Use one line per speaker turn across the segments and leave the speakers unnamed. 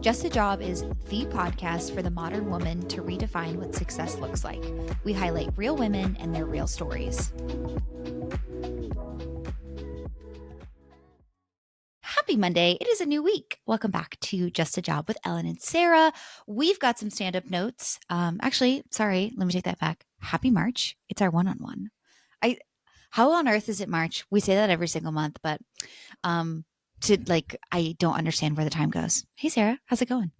Just a Job is the podcast for the modern woman to redefine what success looks like. We highlight real women and their real stories. Happy Monday. It is a new week. Welcome back to Just a Job with Ellen and Sarah. We've got some stand-up notes. Actually, sorry, let me take that back. Happy March. It's our one-on-one. How on earth is it March? We say that every single month, but I don't understand where the time goes. Hey Sarah, how's it going?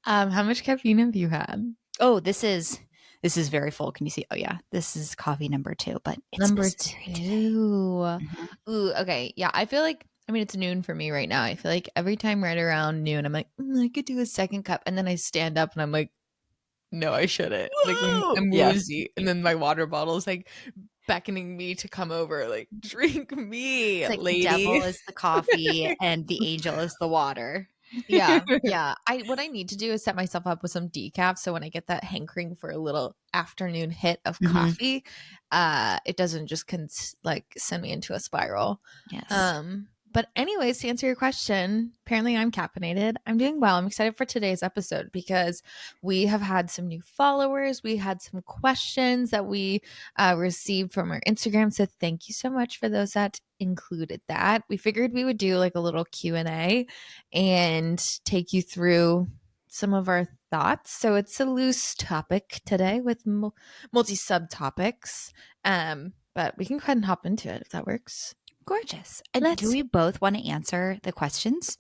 How much caffeine have you had?
Oh, this is very full. Can you see? Oh yeah, this is coffee number 2, but it's
Number
necessary
2.
today.
Mm-hmm. Ooh, okay. Yeah, I feel like, it's noon for me right now. I feel like every time right around noon, I'm like, I could do a second cup. And then I stand up and I'm like, no, I shouldn't. Like, I'm woozy. And then my water bottle is like beckoning me to come over. Like, drink me,
It's like
lady.
the devil is the coffee and the angel is the water.
Yeah. What I need to do is set myself up with some decaf, so when I get that hankering for a little afternoon hit of coffee, it doesn't just send me into a spiral.
Yes.
But anyways, to answer your question, apparently I'm caffeinated. I'm doing well. I'm excited for today's episode because we have had some new followers. We had some questions that we received from our Instagram. So thank you so much for those that included that. We figured we would do like a little Q&A and take you through some of our thoughts. So it's a loose topic today with multi subtopics. But we can go ahead and hop into it if that works.
Gorgeous. And do we both want to answer the questions?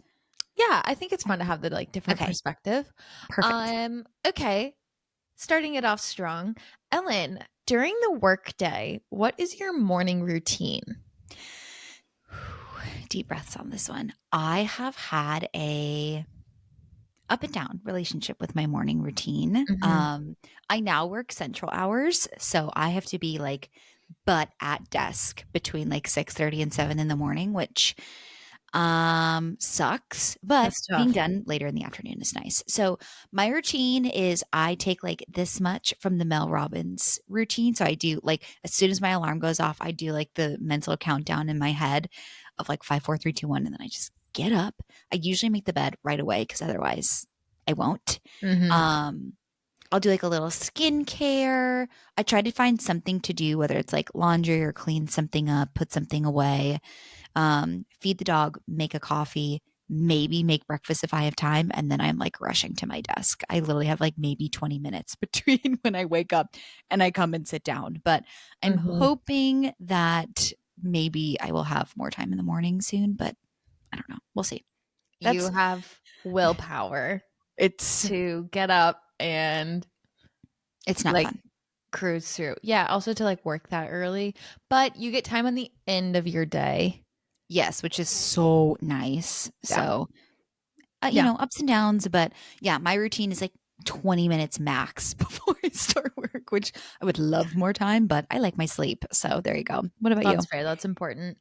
Yeah, I think it's fun to have the different perspective.
Perfect.
Okay. Starting it off strong. Ellen, during the workday, what is your morning routine?
Deep breaths on this one. I have had a up and down relationship with my morning routine.
Mm-hmm.
I now work central hours, so I have to be but at desk between 6:30 and 7 in the morning, which sucks, but being done later in the afternoon is nice. So my routine is I take this much from the Mel Robbins routine. So I do as soon as my alarm goes off, I do the mental countdown in my head of 5, 4, 3, 2, 1, and then I just get up. I usually make the bed right away because otherwise I won't.
Mm-hmm.
I'll do a little skincare. I try to find something to do, whether it's laundry or clean something up, put something away, feed the dog, make a coffee, maybe make breakfast if I have time. And then I'm rushing to my desk. I literally have maybe 20 minutes between when I wake up and I come and sit down. But I'm hoping that maybe I will have more time in the morning soon, but I don't know. We'll see.
You have willpower. It's to get up and
it's not fun.
Cruise through. Yeah, also to work that early, but you get time on the end of your day.
Yes, which is so nice.
Yeah.
So, ups and downs, but yeah, my routine is 20 minutes max before I start work, which I would love more time, but I like my sleep. So there you go. What about you?
That's fair. That's important.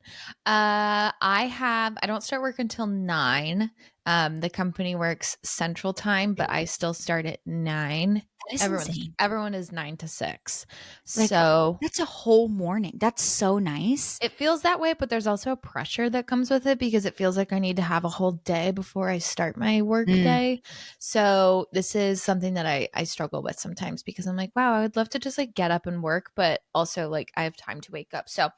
I don't start work until 9. The company works central time, but I still start at 9. Everyone is 9 to 6. So
that's a whole morning. That's so nice.
It feels that way, but there's also a pressure that comes with it because it feels like I need to have a whole day before I start my work day. So this is something that I struggle with sometimes because I'm like, wow, I would love to just get up and work, but also I have time to wake up. So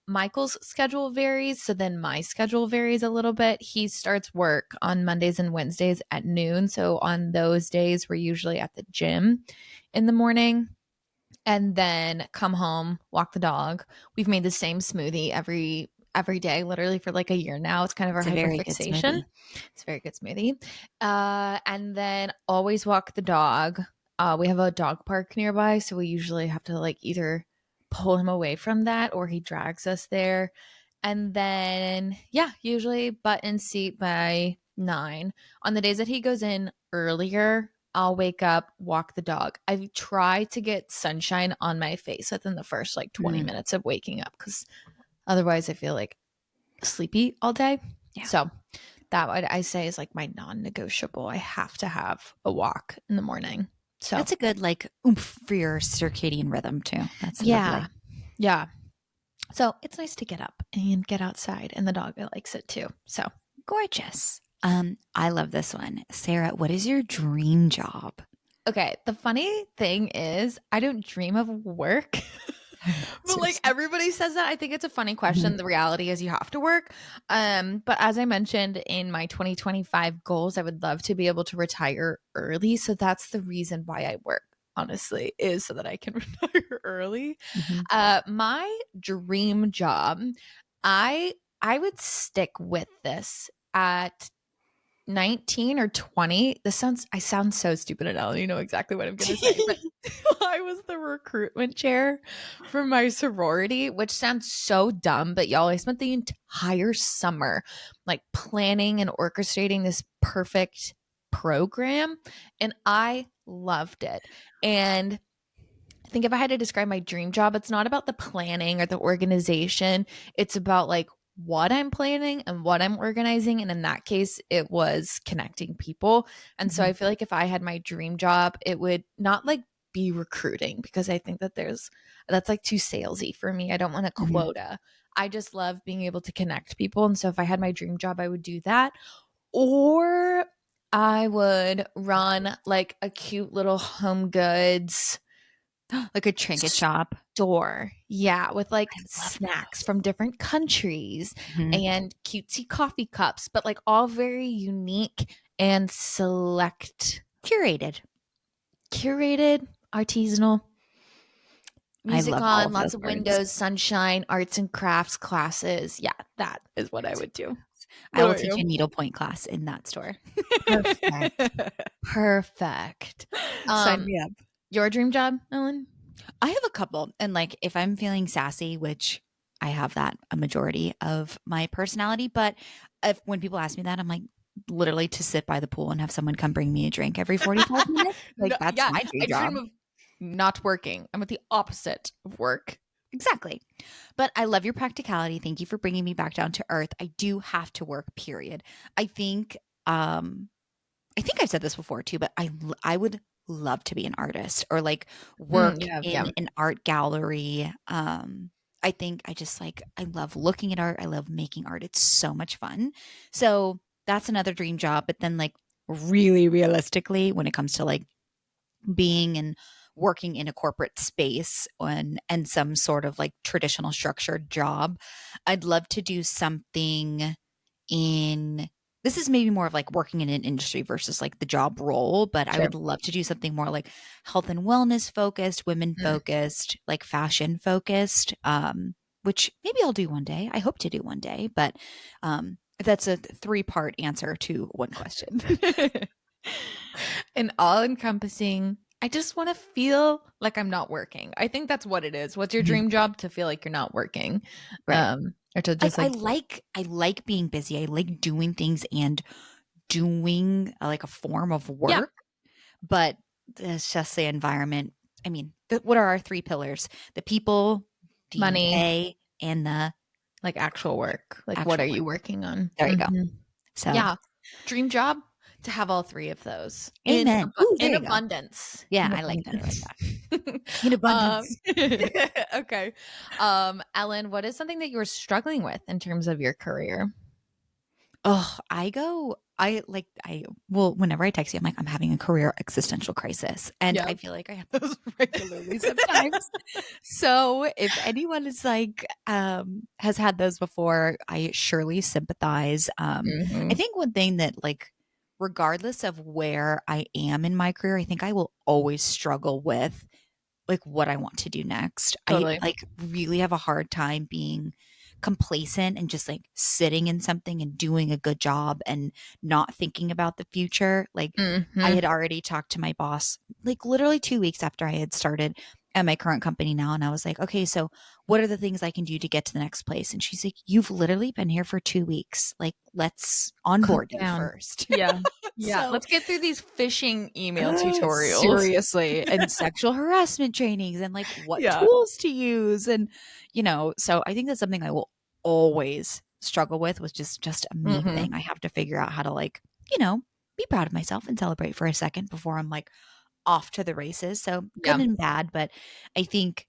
Michael's schedule varies. So then my schedule varies a little bit. He starts work on Mondays and Wednesdays at noon. So on those days, we're usually at the gym in the morning and then come home, walk the dog. We've made the same smoothie every day, literally for a year now. It's kind of our hyperfixation. It's a very good smoothie. And then always walk the dog. We have a dog park nearby. So we usually have to either pull him away from that or he drags us there. And then, usually butt in seat by 9. On the days that he goes in earlier, I'll wake up, walk the dog. I try to get sunshine on my face within the first 20 minutes of waking up because otherwise I feel sleepy all day. Yeah. So that what I say is my non-negotiable. I have to have a walk in the morning. So
that's a good oomph for your circadian rhythm too. That's lovely.
Yeah. So it's nice to get up and get outside, and the dog likes it too. So
Gorgeous. I love this one. Sarah, what is your dream job?
Okay, the funny thing is, I don't dream of work. But like
Seriously.
everybody says that. I think it's a funny
Mhm.
question. The reality is you have to work. But as I mentioned in my 2025 goals, I would love to be able to retire early. So that's the reason why I work, honestly, is so that I can retire early.
Mhm.
My dream job, I I would stick with this at 19 or 20. I sound so stupid, and Ellen, you know exactly what I'm going to say, but I was the recruitment chair for my sorority, which sounds so dumb, but y'all, I spent the entire summer like planning and orchestrating this perfect program, and I loved it. And I think if I had to describe my dream job, it's not about the planning or the organization. It's about like what I'm planning and what I'm organizing. And in that case, it was connecting people. And so I
Mhm.
feel like if I had my dream job, it would not like be recruiting because I think that that's like too salesy for me. I don't want a
Mhm.
quota. I just love being able to connect people. And so if I had my dream job, I would do that. Or I would run like a cute little home goods
Like a trinket shop.
store. Yeah, with like
I love
snacks
those.
from different countries
Mhm.
and cutesy coffee cups, but like all very unique and select,
Curated.
curated, artisanal.
I
Music
love all
on,
of
lots
those
of
words.
windows, sunshine, arts and crafts classes. Yeah, that is what I
Arts and
would do.
crafts. I
What
will
about
teach a
you?
needlepoint class in that store.
Perfect. Perfect.
Sign
Um,
me up.
your dream job, Ellen?
I have a couple. And like if I'm feeling sassy, which I have that a majority of my personality, but if when people ask me that, I'm like literally to sit by the pool and have someone come bring me a drink every 45 minutes. Like
No,
that's
yeah,
my dream
I
job.
dream of not working. I'm at the opposite of work.
Exactly. But I love your practicality. Thank you for bringing me back down to earth. I do have to work, period. I think um I think I've said this before too, but I would love to be an artist or like work
Yeah,
in
yeah.
an art gallery. I think I just like I love looking at art. I love making art. It's so much fun. So that's another dream job. But then like really realistically, when it comes to like being and working in a corporate space and some sort of like traditional structured job, I'd love to do something in this is maybe more of like working in an industry versus like the job role, but I
Sure.
would love to do something more like health and wellness focused, women
Mm.
focused, like fashion focused, which maybe I'll do one day. I hope to do one day, but that's a three-part answer to one question.
And all encompassing. I just want to feel like I'm not working. I think that's what it is. What's your
Mhm.
dream job? To feel like you're not working.
Right.
Or to
Like
just like
I like being busy. I like doing things and doing like a form of
yeah,
work, but it's just the environment. I mean, what are our three pillars? The people, the
money,
pay, and the
like actual work. Like what are
actual work.
you working on?
There you go.
Hmm.
So,
Yeah. Dream job to have all three of those
amen. Ooh, there
in
you go.
abundance.
Yeah,
In
I like that. I like
abundance.
that. In
um
abundance.
okay. Ellen, what is something that you are struggling with in terms of your career?
Oh, well, whenever I text you, I'm like, I'm having a career existential crisis. And
Yeah.
I feel like I have those regularly sometimes. So if anyone is like, has had those before, I surely sympathize. I
Hmm.
think one thing that like, regardless of where I am in my career, I think I will always struggle with like what I want to do next. I
Totally.
like really have a hard time being complacent and just like sitting in something and doing a good job and not thinking about the future. Like I
Hmm.
had already talked to my boss like literally 2 weeks after I had started at my current company now and I was like, "Okay, so what are the things I can do to get to the next place?" And she's like, "You've literally been here for 2 weeks. Like let's
Calm
onboard you
down.
first."
Yeah. Yeah.
So
Let's get through these phishing email tutorials.
seriously, and sexual harassment trainings and like what
Yeah.
tools to use and so I think that's something I will always struggle with just a me
Hmm.
thing. I have to figure out how to like, you know, be proud of myself and celebrate for a second before I'm like off to the races. So good
Yeah.
and bad, but I think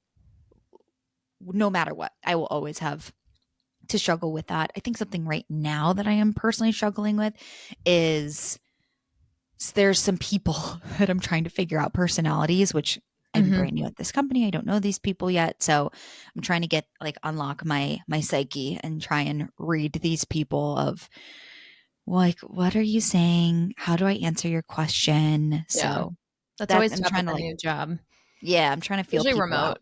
no matter what, I will always have to struggle with that. I think something right now that I am personally struggling with is there's some people that I'm trying to figure out personalities, which I'm
Mhm.
brand new at this company. I don't know these people yet. So I'm trying to get like unlock my psyche and try and read these people of like, what are you saying? How do I answer your question?
Yeah.
So
That's
that
always
I'm
tough
trying
with
to
a
like,
new job,
yeah, I'm trying to feel
especially
people
remote.
out.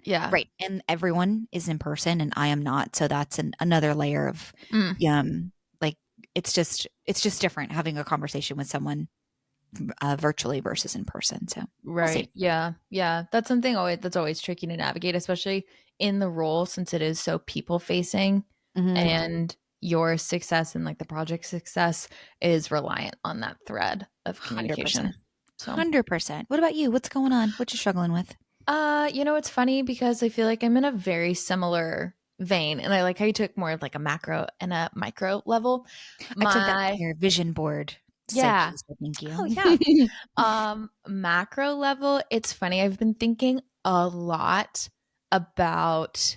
Yeah.
Right. And everyone is in person and I am not. So that's another layer of,
Mm.
like, it's just different having a conversation with someone virtually versus in person. So we'll see.
Right. Yeah. Yeah. That's always tricky to navigate, especially in the role since it is so people facing
Mm-hmm.
and your success and like the project success is reliant on that thread of
100%.
communication. So
100%. What about you? What's going on? What you struggling with?
it's funny because I feel like I'm in a very similar vein and I like how you took more of like a macro and a micro level.
I took that
My
from your vision board
Yeah.
psyche, so thank
Oh
you.
yeah. Macro level, it's funny. I've been thinking a lot about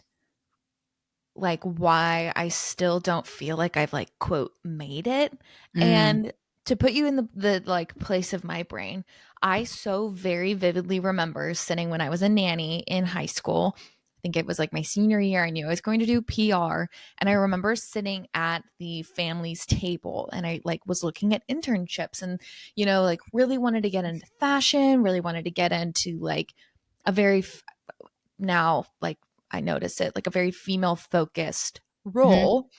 like why I still don't feel like I've like quote made it.
Mm,
And to put you in the like place of my brain, I so very vividly remember sitting when I was a nanny in high school. I think it was like my senior year. I knew I was going to do PR. And I remember sitting at the family's table and I like was looking at internships and, like really wanted to get into fashion, really wanted to get into like a very now like I notice it like a very female focused
hmm
role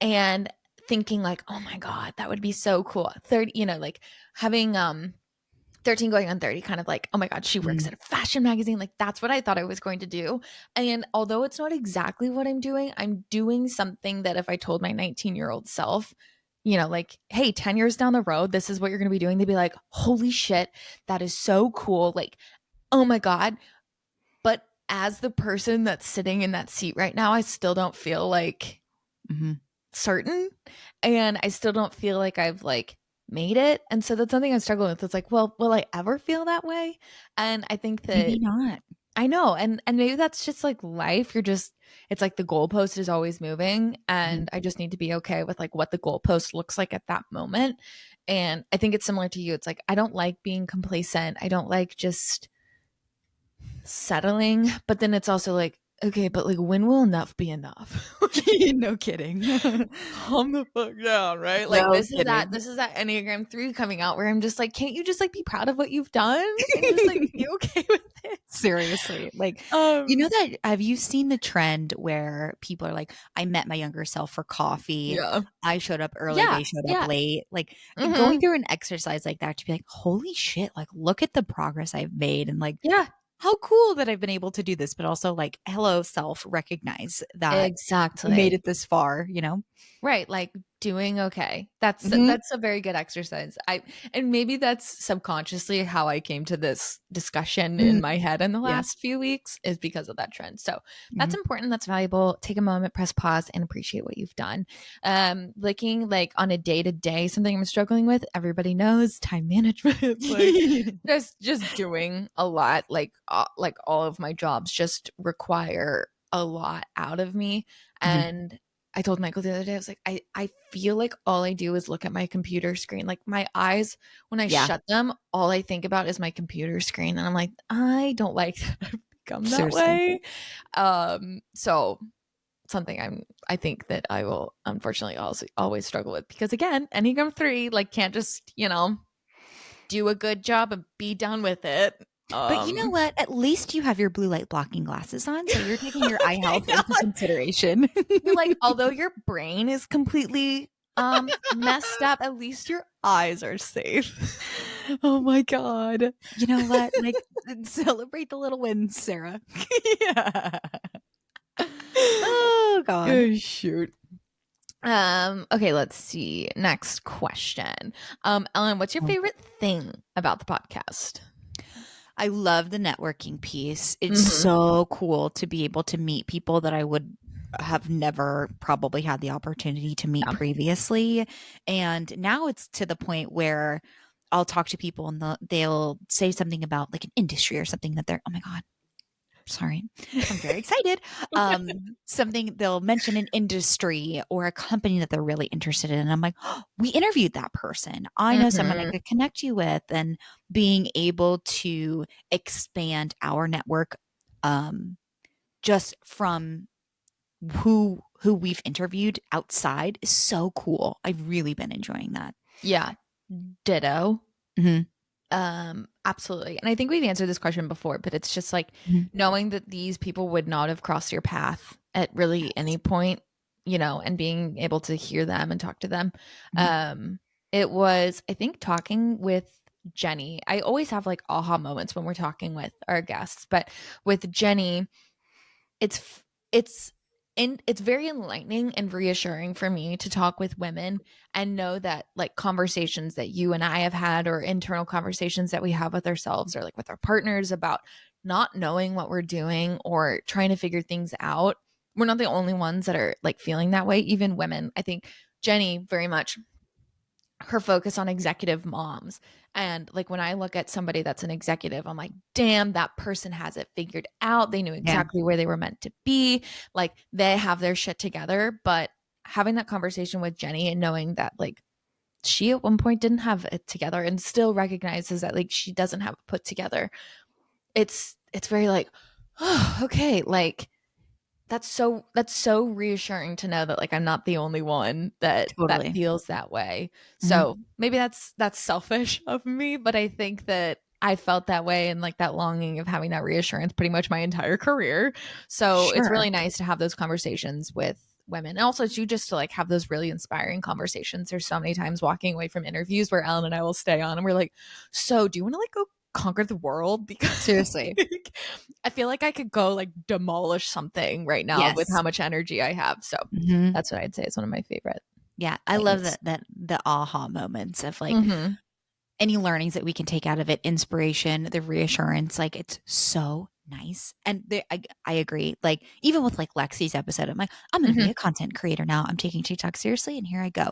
and thinking like, oh my God, that would be so cool. 30, like having 13 going on 30, kind of like, oh my God, she works
mm,
at a fashion magazine. Like that's what I thought I was going to do. And although it's not exactly what I'm doing something that if I told my 19-year-old self, like, hey, 10 years down the road, this is what you're going to be doing. They'd be like, holy shit, that is so cool. Like, oh my God, but as the person that's sitting in that seat right now, I still don't feel like
hmm
certain and I still don't feel like I've like made it. And so that's something I struggle with. It's like, well, will I ever feel that way? And I think
maybe
that
not.
I know and maybe that's just like life. It's like the goalpost is always moving
Mhm.
and I just need to be okay with like what the goalpost looks like at that moment. And I think it's similar to you. It's like I don't like being complacent. I don't like just settling, but then it's also like, okay, but like when will enough be enough?
No kidding.
Calm the fuck down, right? Like
No
this is that
kidding.
this is that Enneagram 3 coming out where I'm just like, can't you just like be proud of what you've done and just like be okay with it?
Seriously. Like,
Um
that have you seen the trend where people are like, I met my younger self for coffee.
yeah.
I showed up early,
Yeah.
they showed up
Yeah.
late. Like going
Mhm.
through an exercise like that to be like, holy shit, like look at the progress I've made and like
Yeah.
how cool that I've been able to do this, but also like, hello, self, recognize that you made
Exactly.
it this far?
Right, like doing okay. That's
Hmm
that's a very good exercise. And maybe that's subconsciously how I came to this discussion in
mm
my head in the
Yeah.
last few weeks is because of that trend. So that's
hmm
important. That's valuable. Take a moment, press pause, and appreciate what you've done. Looking like on a day to day, something I'm struggling with. Everybody knows time management. Like just doing a lot. Like all of my jobs just require a lot out of me,
hmm
and I told Michael the other day, I was like, I feel like all I do is look at my computer screen. Like my eyes, when I
Yeah.
shut them, all I think about is my computer screen. And I'm like, I don't like that I've become that
Seriously.
way. So something I think that I will unfortunately also always struggle with because again, Enneagram 3, like can't just, do a good job and be done with it.
But you know what? At least you have your blue light blocking glasses on, so you're taking your eye
I
health
know.
into consideration.
You're like, although your brain is completely messed up, at least your eyes are safe.
Oh my god. You know what? Like celebrate the little wins, Sarah.
Yeah.
Oh god.
Oh shoot. Okay, let's see. Next question. Ellen, what's your
Oh.
favorite thing about the podcast?
I love the networking piece. It's
Mm-hmm.
so cool to be able to meet people that I would have never probably had the opportunity to meet
Yeah.
previously. And now it's to the point where I'll talk to people and they'll say something about like an industry or something that they're, oh my God, sorry, I'm very excited. Something they'll mention an industry or a company that they're really interested in. And I'm like, oh, we interviewed that person. I know someone I
Mhm.
could connect you with, and being able to expand our network um, just from who we've interviewed outside is so cool. I've really been enjoying that.
Yeah, ditto.
Hmm.
Absolutely. And I think we've answered this question before, but it's just like
Hmm.
knowing that these people would not have crossed your path at really any
Yes.
point, and being able to hear them and talk to them.
Hmm.
Um, it was, I think, talking with Jenny. I always have like aha moments when we're talking with our guests, but with Jenny, it's it's very enlightening and reassuring for me to talk with women and know that like conversations that you and I have had or internal conversations that we have with ourselves or like with our partners about not knowing what we're doing or trying to figure things out. We're not the only ones that are like feeling that way. Even women, I think Jenny very much her focus on executive moms. And like when I look at somebody that's an executive, I'm like, damn, that person has it figured out. They knew
Yeah.
exactly where they were meant to be. Like they have their shit together. But having that conversation with Jenny and knowing that like she at one point didn't have it together and still recognizes that like she doesn't have it put together. It's very like, oh, okay, like that's so reassuring to know that like I'm not the only one that
Totally.
feels that way.
Hmm.
So maybe that's selfish of me, but I think that I felt that way and like that longing of having that reassurance pretty much my entire career. So it's
Sure.
really nice to have those conversations with women. And also too just to like have those really inspiring conversations. There's so many times walking away from interviews where Ellen and I will stay on and we're like, so do you want to like go conquer the world? Because
Seriously.
like, I feel like I could go like demolish something right now with how
Yes.
much energy I have. So
Hmm.
that's what I'd say is one of my favorite
Yeah. I love
things.
that the aha moments of like
Mm-hmm.
any learnings that we can take out of it, inspiration, the reassurance, like it's so nice. And I agree. Like even with like Lexi's episode, I'm like, I'm going to be
Mm-hmm.
a content creator now. I'm taking TikTok seriously, and here I go.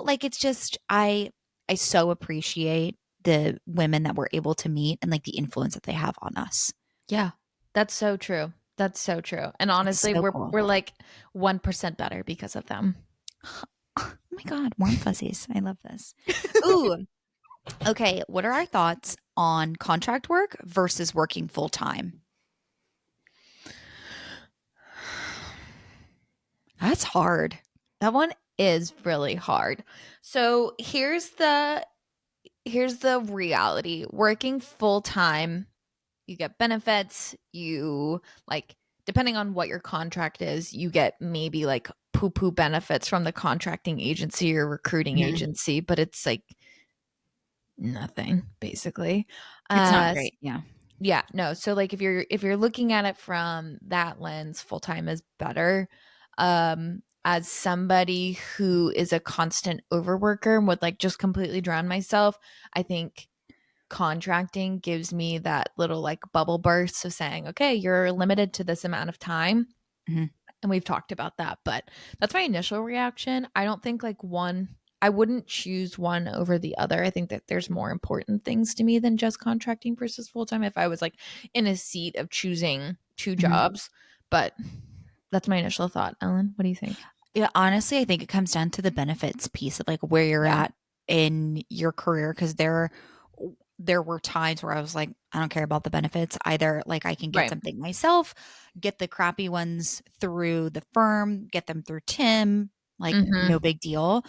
Like it's just I so appreciate the women that we're able to meet and like the influence that they have on us.
Yeah, that's so true. That's so true. And
It's
honestly,
so
we're
cool.
we're like 1% better because of them.
Oh my god, warm fuzzies. I love this. Ooh, okay. What are our thoughts on contract work versus working full time? That's hard.
That one is really hard. So here's the reality. Working full time, you get benefits, you like depending on what your contract is, you get maybe like poo poo benefits from the contracting agency or recruiting
Mhm.
agency, but it's like nothing basically.
It's not
Uh
great. Yeah.
yeah, no. So like if you're looking at it from that lens, full time is better. As somebody who is a constant overworker and would like just completely drown myself, I think contracting gives me that little like bubble burst of saying, okay, you're limited to this amount of time.
Mhm.
And we've talked about that, but that's my initial reaction. I don't think I wouldn't choose one over the other. I think that there's more important things to me than just contracting versus full time if I was like in a seat of choosing two
Mhm.
jobs. But that's my initial thought. Ellen, what do you think?
Yeah, honestly, I think it comes down to the benefits piece of like where you're
Yeah.
at in your career because there were times where I was like, I don't care about the benefits. Either like I can get
Right.
something myself, get the crappy ones through the firm, get them through Tim, like no
Mm-hmm.
big deal,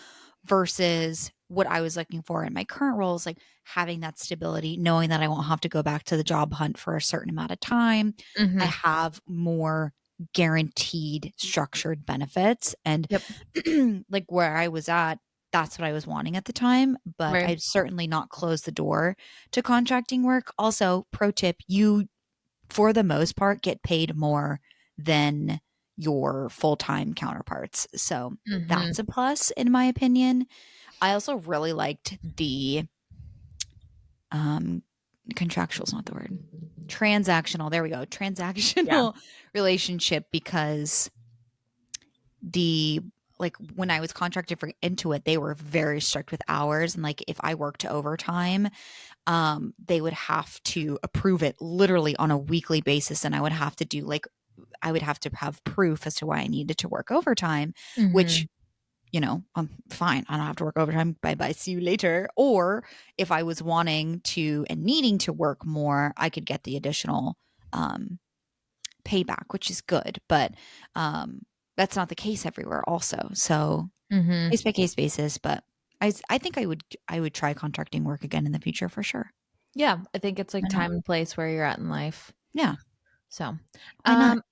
versus what I was looking for in my current role is like having that stability, knowing that I won't have to go back to the job hunt for a certain amount of time. I
Mm-hmm.
have more guaranteed structured benefits and
Yep.
like where I was at, that's what I was wanting at the time, but
Right.
I've certainly not closed the door to contracting work. Also, pro tip, you for the most part get paid more than your full-time counterparts. So
Mm-hmm.
that's a plus in my opinion. I also really liked the um contractual is not the word. Transactional. There we go.
Yeah.
Transactional relationship because the like when I was contracted for Intuit, they were very strict with hours. And like if I worked overtime, they would have to approve it literally on a weekly basis. And I would have to do like, I would have to have proof as to why I needed to work overtime, which,
Mhm.
fine. I don't have to work overtime. Bye bye. See you later. Or if I was wanting to and needing to work more, I could get the additional um, payback, which is good. But that's not the case everywhere, also. So
Mhm.
case by case basis. But I think I would try contracting work again in the future for sure.
Yeah, I think it's like
Why not?
time and place where you're at in life.
Yeah.
So,
Why not?
um,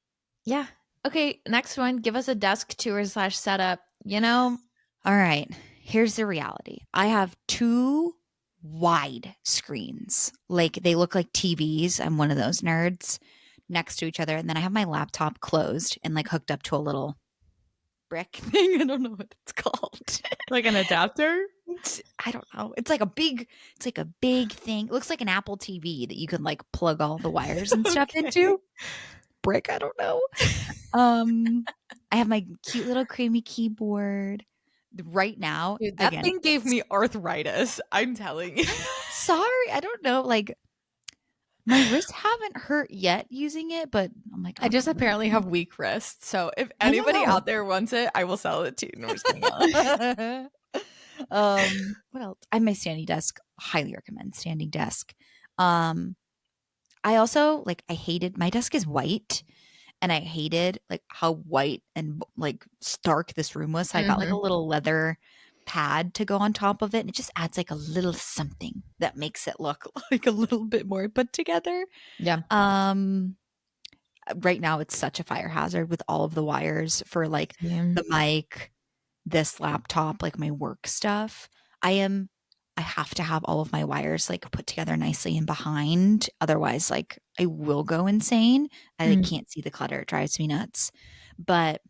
yeah. Okay, next one. Give us a desk tour slash setup. You know,
All right. Here's the reality. I have two wide screens. Like they look like TVs. I'm one of those nerds next to each other. And then I have my laptop closed and like hooked up to a little brick thing. I don't know what it's called.
like an adapter.
I don't know. It's like a big thing. It looks like an Apple TV that you can like plug all the wires and stuff
Okay.
into. Brick, I don't know. Um, I have my cute little creamy keyboard. Right now,
Dude, that
again,
thing gave me arthritis. I'm telling you.
I'm not sorry. I don't know. Like my wrists haven't hurt yet using it, but I'm like,
I
oh
just
god, what
apparently have weak wrists. So if
I don't
anybody
know.
out there wants it, I will sell it to you. No, I'm just kidding.
What else? I have my standing desk. Highly recommend standing desk. Um, I also like I hated my desk is white and I hated like how white and like stark this room was. So I got like a
Mhm.
little leather pad to go on top of it and it just adds like a little something that makes it look like a little bit more put together.
Yeah.
Um right now it's such a fire hazard with all of the wires for like
Same.
the mic, this laptop, like my work stuff. I am I have to have all of my wires like put together nicely and behind. Otherwise, like I will go insane. I like
Mm.
can't see the clutter. It drives me nuts. But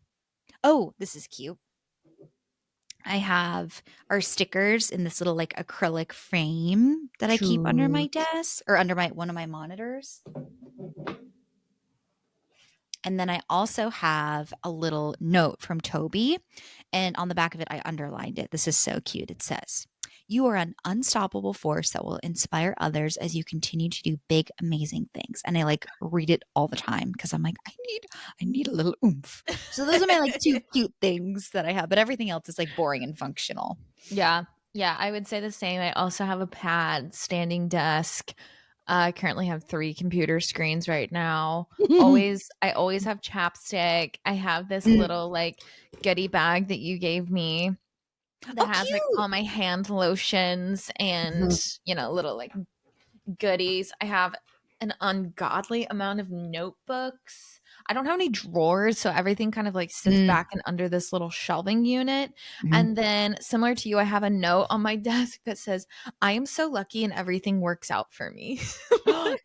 oh, this is cute. I have our stickers in this little like acrylic frame that I keep under my
Cute.
desk or under my one of my monitors. And then I also have a little note from Toby. And on the back of it, I underlined it. This is so cute. It says, "You are an unstoppable force that will inspire others as you continue to do big, amazing things." And I like read it all the time because I'm like, I need a little oomph. So those are my like two cute things that I have, but everything else is like boring and functional.
Yeah. Yeah, I would say the same. I also have a pad, standing desk. I currently have 3 computer screens right now. I always have chapstick. I have this little like goodie bag that you gave me that
Oh,
has like
cute.
all my hand lotions and, little like goodies. I have an ungodly amount of notebooks. I don't have any drawers, so everything kind of like sits
Mm,
back and under this little shelving unit.
mhm.
And then, similar to you, I have a note on my desk that says, "I am so lucky and everything works out for me."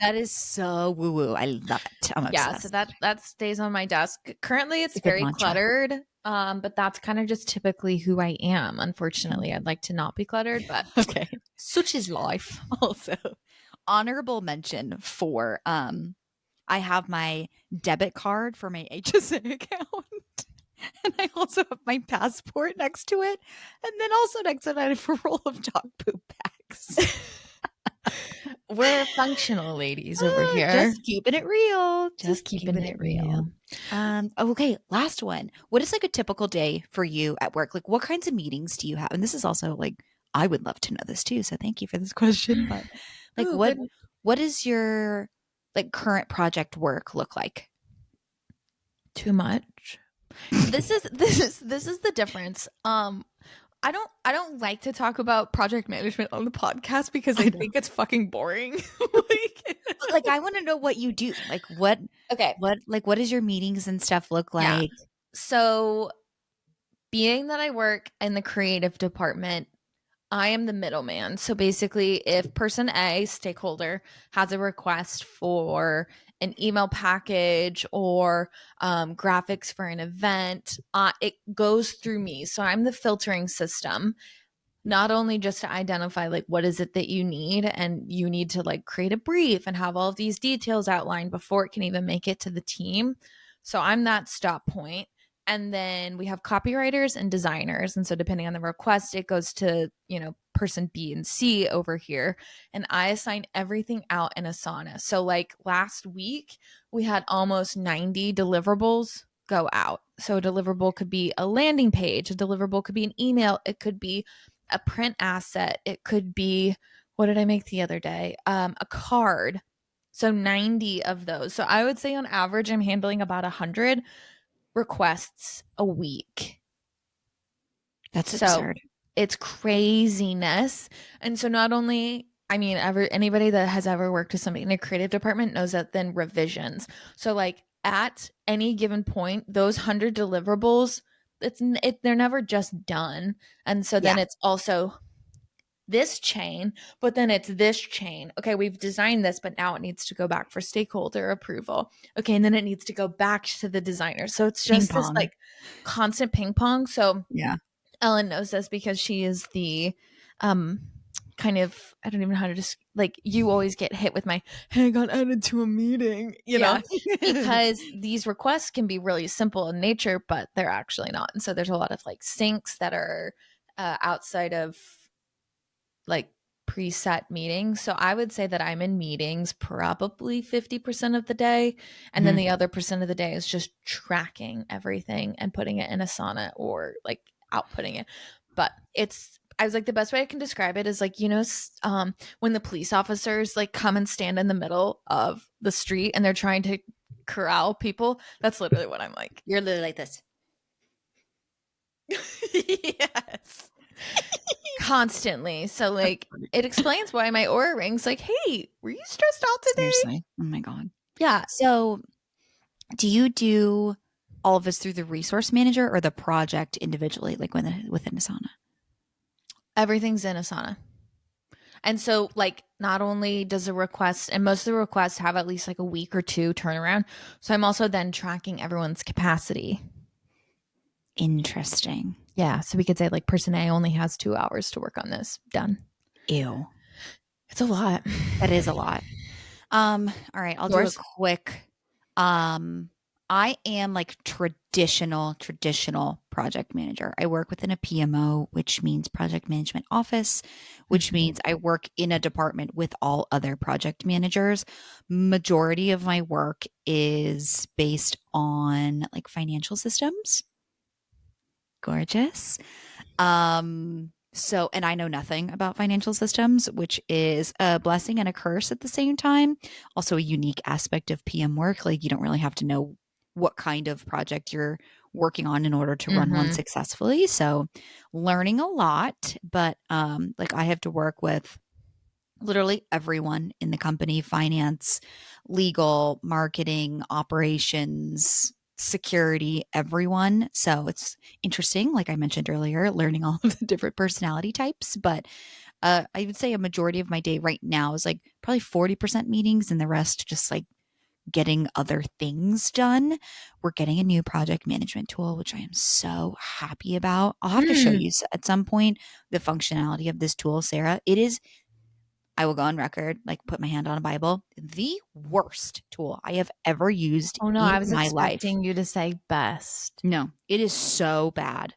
That is so woo woo. I love it. I'm
Yeah, so
obsessed.
that stays on my desk. Currently,
It's
it's
a good
very
mantra.
cluttered, but that's kind of just typically who I am. Unfortunately, I'd like to not be cluttered, but
Okay.
such is life.
Also, honorable mention for I have my debit card for my HSA account. And I also have my passport next to it. And then also next to it I have a roll of dog poop bags.
We're functional ladies over here.
Just keeping it real.
Just
Just
keeping
keeping
it
it real.
real.
Okay, last one. What is like a typical day for you at work? Like what kinds of meetings do you have? And this is also like I would love to know this too, so thank you for this question, but like
Oh,
what
good.
what is your like current project work look like?
Too much. This is the difference. I don't like to talk about project management on the podcast because
I
I
know.
think it's fucking boring. Like,
But like I want to know what you do. Like
okay,
what does your meetings and stuff look
yeah.
like?
So, being that I work in the creative department, I am the middleman. So basically, if person A, stakeholder, has a request for an email package or graphics for an event, it goes through me. So I'm the filtering system, not only just to identify like what is it that you need, and you need to like create a brief and have all of these details outlined before it can even make it to the team. So I'm that stop point. And then we have copywriters and designers. And so depending on the request, it goes to, person B and C over here. And I assign everything out in Asana. So like last week, we had almost 90 deliverables go out. So a deliverable could be a landing page, a deliverable could be an email, it could be a print asset, it could be, what did I make the other day? A card. So 90 of those. So I would say on average, I'm handling about 100 requests a week.
That's
So
absurd.
it's craziness. And so not only, I mean, anybody that has ever worked with somebody in a creative department knows that then revisions. So like at any given point, those 100 deliverables, they're never just done. And so
Yeah.
then it's also this chain, but then it's this chain. Okay, we've designed this, but now it needs to go back for stakeholder approval. Okay, and then it needs to go back to the designer. So it's
Ping
just this
pong.
like constant ping pong. So
Yeah.
Ellen knows this because she is the um kind of, I don't even know how to just like, you always get hit with my, hey, I got added to a meeting,
Yeah.
because these requests can be really simple in nature, but they're actually not. And so there's a lot of like syncs that are outside of like preset meetings. So I would say that I'm in meetings probably 50% of the day. And then
Mhm.
the other percent of the day is just tracking everything and putting it in Asana or like outputting it. But I was like, the best way I can describe it is like, when the police officers like come and stand in the middle of the street and they're trying to corral people. That's literally what I'm like.
You're literally like this.
Yes. Constantly. So like it explains why my aura rings like, hey, were you stressed out today?
Seriously. Oh my God.
Yeah.
So, do you do all of this through the resource manager or the project individually, like within Asana?
Everything's in Asana. And so like not only does the request, and most of the requests have at least like a week or two turnaround. So I'm also then tracking everyone's capacity.
Interesting.
Yeah. So we could say like person A only has 2 hours to work on this. Done.
Ew.
It's a lot.
That is a lot. All right, I'll do a
Yours?
quick um I am like traditional project manager. I work within a PMO, which means project management office, which
Mhm.
means I work in a department with all other project managers. Majority of my work is based on like financial systems. Gorgeous. So, and I know nothing about financial systems, which is a blessing and a curse at the same time. Also, a unique aspect of PM work. Like, you don't really have to know what kind of project you're working on in order to run one
Mhm.
successfully. So, learning a lot, but like I have to work with literally everyone in the company: finance, legal, marketing, operations, security, everyone. So it's interesting, like I mentioned earlier, learning all of the different personality types. But I would say a majority of my day right now is like probably 40% meetings and the rest just like getting other things done. We're getting a new project management tool, which I am so happy about. I'll have to show
Mm.
you at some point the functionality of this tool, Sarah. It is, I will go on record, like put my hand on a Bible, the worst tool I have ever used
Oh no,
in
I was
my life.
expecting you to say best.
No, it is so bad.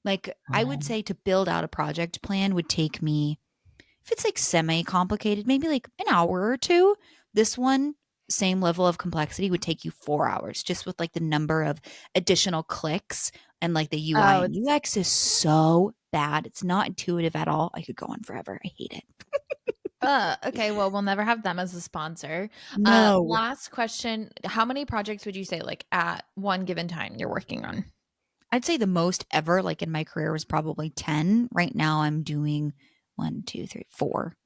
Like, I would
Oh.
say to build out a project plan would take me, if it's like semi complicated, maybe like an hour or two. This one, same level of complexity, would take you 4 hours just with like the number of additional clicks, and like the UI
Oh,
and
it's
UX is so bad. It's not intuitive at all. I could go on forever. I hate it.
okay. Well, we'll never have them as a sponsor.
No.
Last question. How many projects would you say, like, at one given time you're working on?
I'd say the most ever, like in my career, was probably 10. Right now I'm doing one, two, three, four,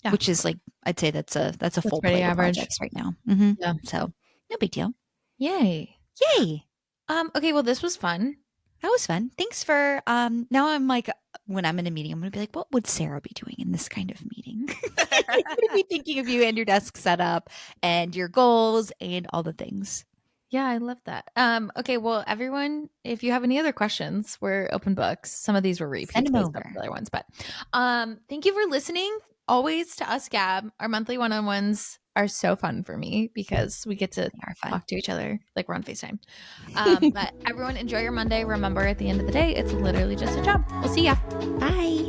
Yeah,
which is like, I'd say that's a
that's
full
pretty
plate of
average.
projects right now.
Yeah.
So no big deal.
Yay.
Yay.
Okay, well, this was fun.
That was fun. Thanks for now I'm like, when I'm in a meeting, I'm gonna be like, what would Sarah be doing in this kind of meeting? I'm gonna be thinking of you and your desk setup and your goals and all the things.
Yeah, I love that. Okay, well, everyone, if you have any other questions, we're open books. Some of these were
Send
repeats,
them
but some of
over.
the other ones. But thank you for listening. always to us, Gab. Our monthly one-on-ones are so fun for me because we get to
They are fun.
talk to each other like we're on FaceTime. But everyone enjoy your Monday. Remember, at the end of the day, it's literally just a job. We'll see ya.
Bye.